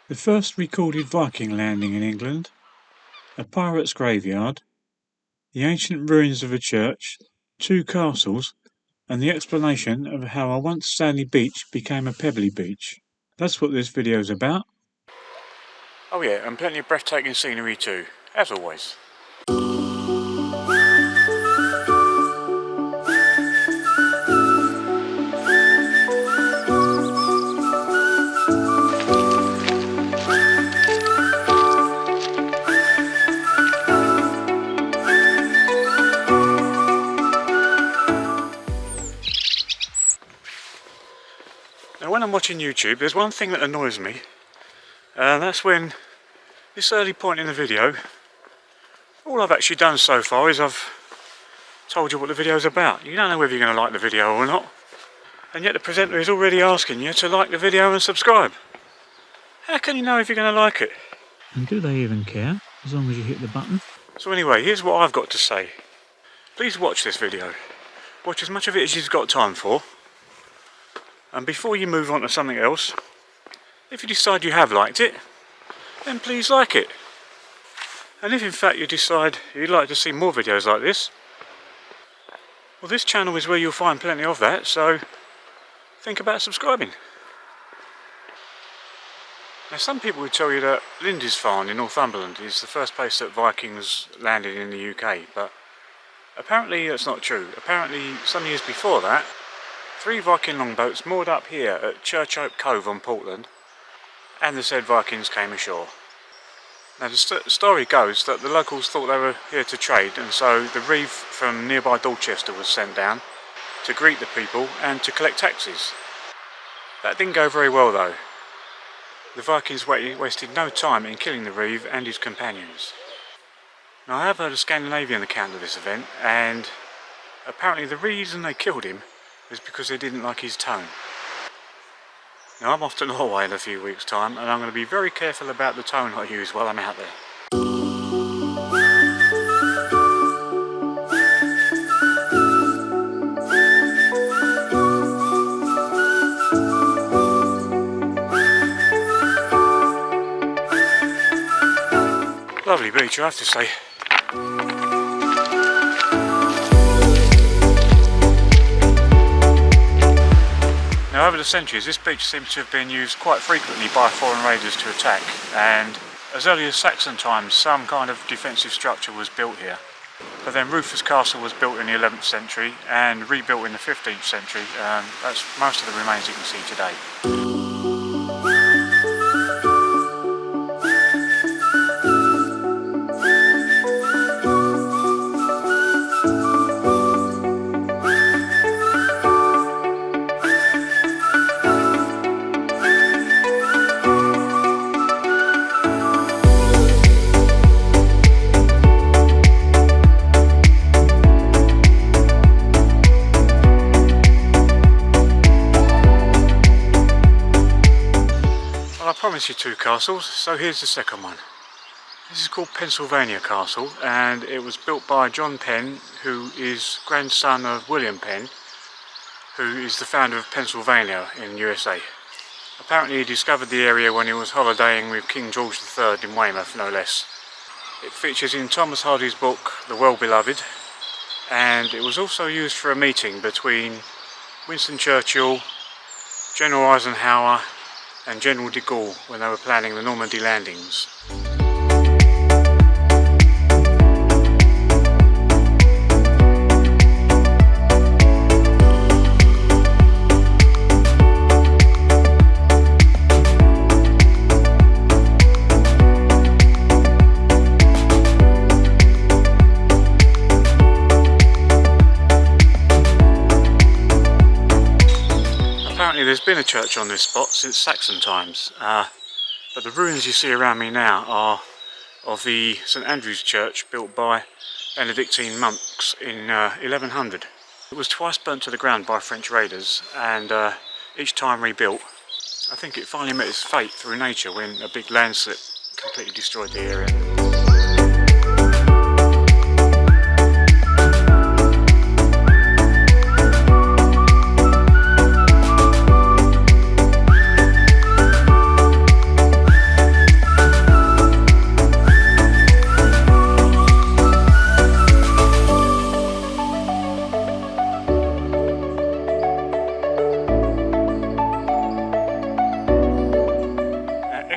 The first recorded Viking landing in England, a pirate's graveyard, the ancient ruins of a church, 2 castles, and the explanation of how a once sandy beach became a pebbly beach. That's what this video is about. Oh yeah, and plenty of breathtaking scenery too, as always. Now when I'm watching YouTube, there's one thing that annoys me, and that's when, this early point in the video, all I've actually done so far is I've told you what the video's about. You don't know whether you're going to like the video or not, and yet the presenter is already asking you to like the video and subscribe. How can you know if you're going to like it? And do they even care, as long as you hit the button? So anyway, here's what I've got to say. Please watch this video. Watch as much of it as you've got time for. And before you move on to something else, if you decide you have liked it, then please like it. And if in fact you decide you'd like to see more videos like this, well, this channel is where you'll find plenty of that, so think about subscribing. Now some people would tell you that Lindisfarne in Northumberland is the first place that Vikings landed in the UK, but apparently that's not true. Apparently some years before that, 3 Viking longboats moored up here at Church Ope Cove on Portland, and the said Vikings came ashore. Now the story goes that the locals thought they were here to trade, and so the reeve from nearby Dorchester was sent down to greet the people and to collect taxes. That didn't go very well though. The Vikings wasted no time in killing the reeve and his companions. Now I have heard a Scandinavian account of this event, and apparently the reason they killed him was because they didn't like his tone. Now I'm off to Norway in a few weeks' time, and I'm going to be very careful about the tone I use while I'm out there. Lovely beach, I have to say. Now over the centuries this beach seems to have been used quite frequently by foreign raiders to attack, and as early as Saxon times some kind of defensive structure was built here. But then Rufus Castle was built in the 11th century and rebuilt in the 15th century, and that's most of the remains you can see today. I promised you 2 castles, so here's the second one. This is called Pennsylvania Castle, and it was built by John Penn, who is grandson of William Penn, who is the founder of Pennsylvania in USA. Apparently he discovered the area when he was holidaying with King George III in Weymouth, no less. It features in Thomas Hardy's book The Well-Beloved, and it was also used for a meeting between Winston Churchill, General Eisenhower and General de Gaulle when they were planning the Normandy landings. There's been a church on this spot since Saxon times, but the ruins you see around me now are of the St Andrew's Church built by Benedictine monks in 1100. It was twice burnt to the ground by French raiders, and each time rebuilt. I think it finally met its fate through nature when a big landslip completely destroyed the area.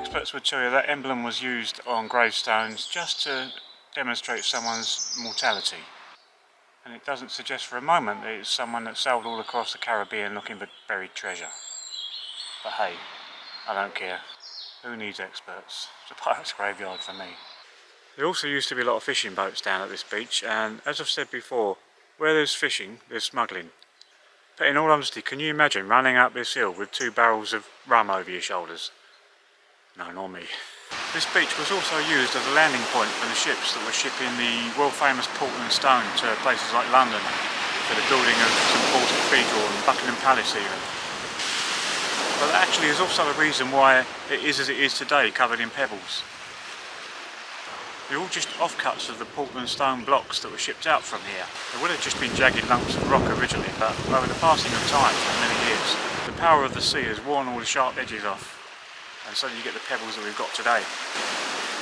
Experts would tell you that emblem was used on gravestones just to demonstrate someone's mortality. And it doesn't suggest for a moment that it's someone that sailed all across the Caribbean looking for buried treasure. But hey, I don't care. Who needs experts? It's a pirate's graveyard for me. There also used to be a lot of fishing boats down at this beach, and as I've said before, where there's fishing, there's smuggling. But in all honesty, can you imagine running up this hill with 2 barrels of rum over your shoulders? No, not me. This beach was also used as a landing point for the ships that were shipping the world famous Portland stone to places like London for the building of St Paul's Cathedral and Buckingham Palace even. But that actually is also the reason why it is as it is today, covered in pebbles. They're all just offcuts of the Portland stone blocks that were shipped out from here. They would have just been jagged lumps of rock originally, but over the passing of time for many years, the power of the sea has worn all the sharp edges off, and so you get the pebbles that we've got today.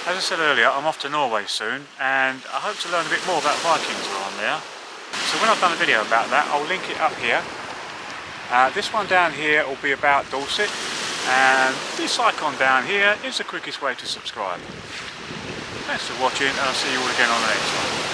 As I said earlier, I'm off to Norway soon, and I hope to learn a bit more about Vikings while I'm there. So when I've done a video about that, I'll link it up here. This one down here will be about Dorset, and this icon down here is the quickest way to subscribe. Thanks for watching, and I'll see you all again on the next one.